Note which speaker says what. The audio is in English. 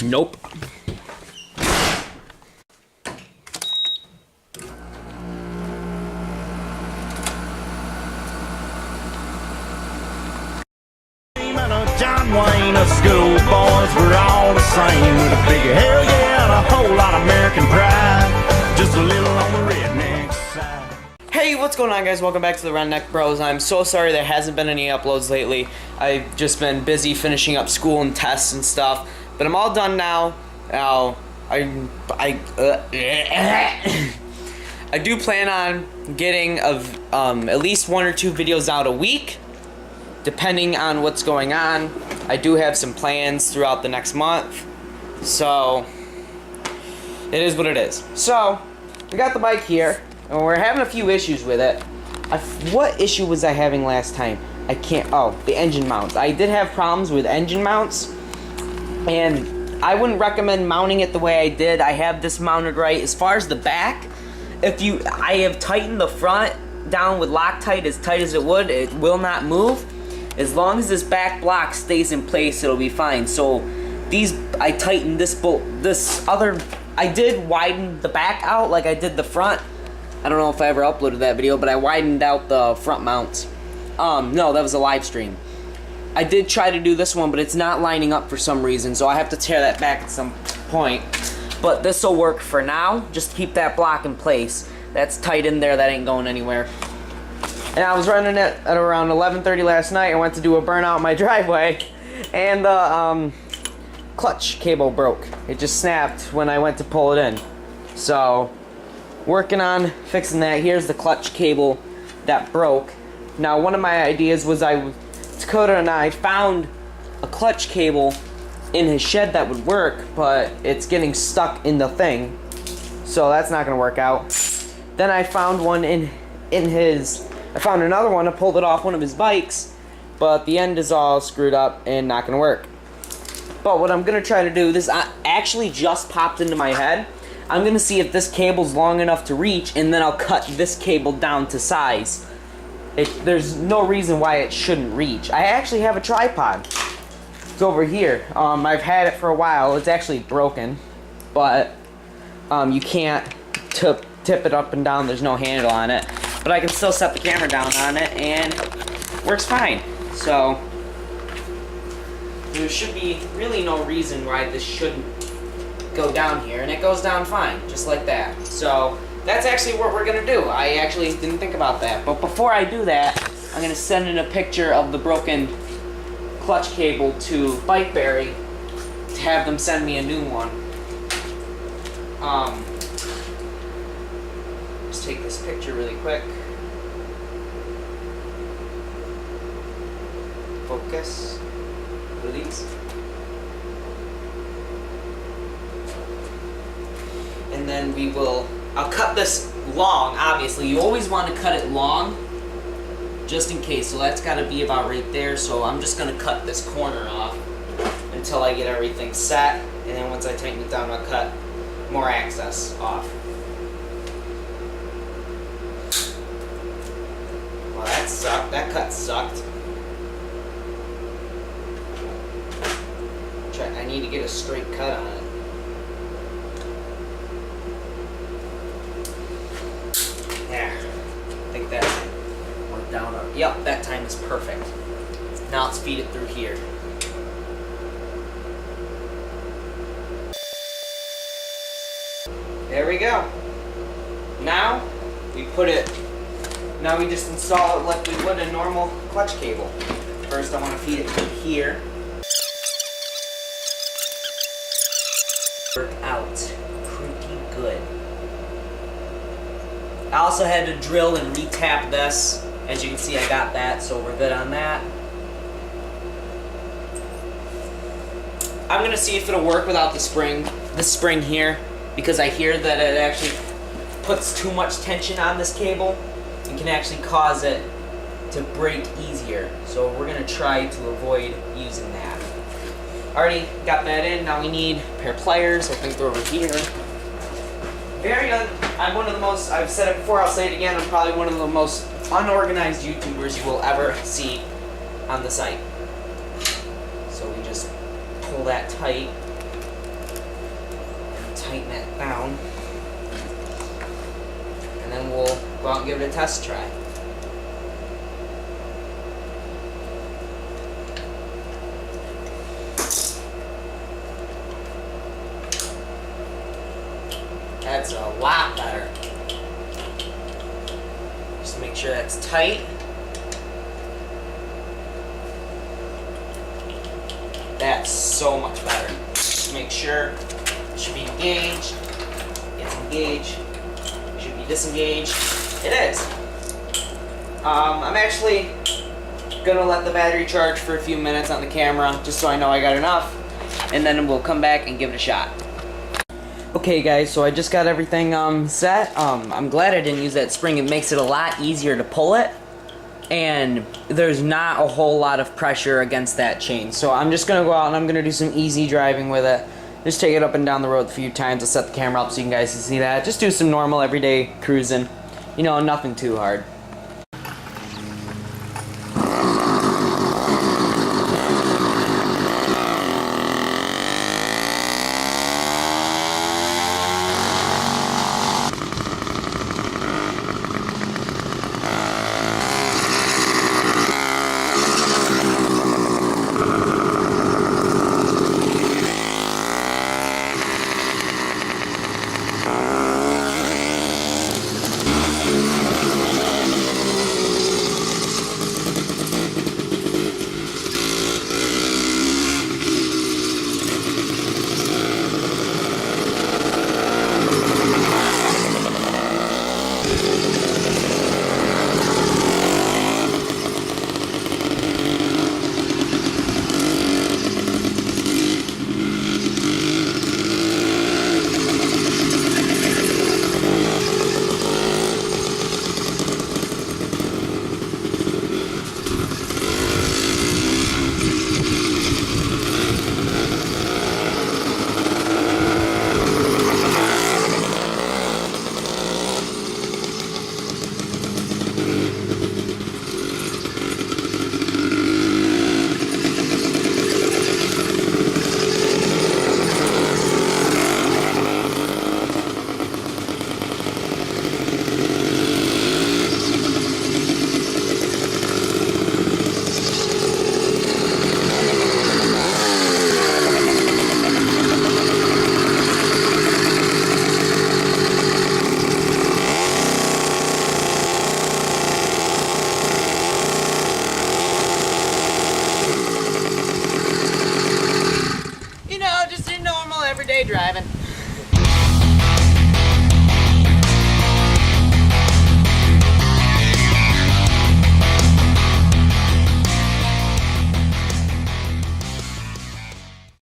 Speaker 1: Nope.
Speaker 2: John Wayne, us good old boys, we're all the same. With a big hell yeah and a whole lot of American pride. Just a little on the redneck side.
Speaker 1: Hey, what's going on, guys? Welcome back to the Redneck Bros. I'm so sorry there hasn't been any uploads lately. I've just been busy finishing up school and tests and stuff. But I'm all done now. I do plan on getting at least 1 or 2 videos out a week, depending on what's going on. I do have some plans throughout the next month, so it is what it is. So we got the bike here, and we're having a few issues with it. What issue was I having last time? I can't. Oh, the engine mounts. I did have problems with engine mounts, and I wouldn't recommend mounting it the way I did. I have this mounted right. As far as the back, I have tightened the front down with Loctite as tight as it would. It will not move. As long as this back block stays in place, it'll be fine. So I tightened this bolt, I did widen the back out like I did the front. I don't know if I ever uploaded that video, but I widened out the front mounts. No, that was a live stream. I did try to do this one, but it's not lining up for some reason, so I have to tear that back at some point. But this will work for now. Just keep that block in place. That's tight in there, that ain't going anywhere. And I was running it at around 11:30 last night. I went to do a burnout in my driveway, and the clutch cable broke. It just snapped when I went to pull it in. So, working on fixing that. Here's the clutch cable that broke. Now, one of my ideas was Dakota and I found a clutch cable in his shed that would work, but it's getting stuck in the thing. So that's not gonna work out. Then I found one I found another one. I pulled it off one of his bikes, but the end is all screwed up and not gonna work. But what I'm gonna try to do, this actually just popped into my head. I'm gonna see if this cable's long enough to reach, and then I'll cut this cable down to size. There's no reason why it shouldn't reach. I actually have a tripod. It's over here. I've had it for a while. It's actually broken, but you can't tip it up and down. There's no handle on it. But I can still set the camera down on it, and it works fine. So there should be really no reason why this shouldn't go down here, and it goes down fine, just like that. So that's actually what we're gonna do. I actually didn't think about that. But before I do that, I'm gonna send in a picture of the broken clutch cable to Bikeberry to have them send me a new one. Just take this picture really quick. Focus, please. And then I'll cut this long, obviously. You always want to cut it long, just in case. So that's got to be about right there. So I'm just going to cut this corner off until I get everything set. And then once I tighten it down, I'll cut more access off. Well, that sucked. That cut sucked. I need to get a straight cut on it. There. I think that went down. Yep, that time is perfect. Now let's feed it through here. There we go. Now we just install it like we would a normal clutch cable. First I want to feed it through here. Work out pretty good. I also had to drill and retap this. As you can see, I got that, so we're good on that. I'm gonna see if it'll work without the spring here, because I hear that it actually puts too much tension on this cable and can actually cause it to break easier. So we're gonna try to avoid using that. Already got that in. Now we need a pair of pliers. I think they're over here. I'm one of the most, I've said it before, I'll say it again, I'm probably one of the most unorganized YouTubers you will ever see on the site. So we just pull that tight. tighten it down. And then we'll go out and give it a test try. That's a lot better. Just make sure that's tight. That's so much better. Just make sure it should be engaged. It's engaged. It should be disengaged. It is. I'm actually gonna let the battery charge for a few minutes on the camera, just so I know I got enough, and then we'll come back and give it a shot. Okay guys, so I just got everything set. I'm glad I didn't use that spring. It makes it a lot easier to pull it, and there's not a whole lot of pressure against that chain. So I'm just gonna go out and I'm gonna do some easy driving with it. Just take it up and down the road a few times. I'll set the camera up so you guys can see that. Just do some normal everyday cruising. You know, nothing too hard. Everyday driving.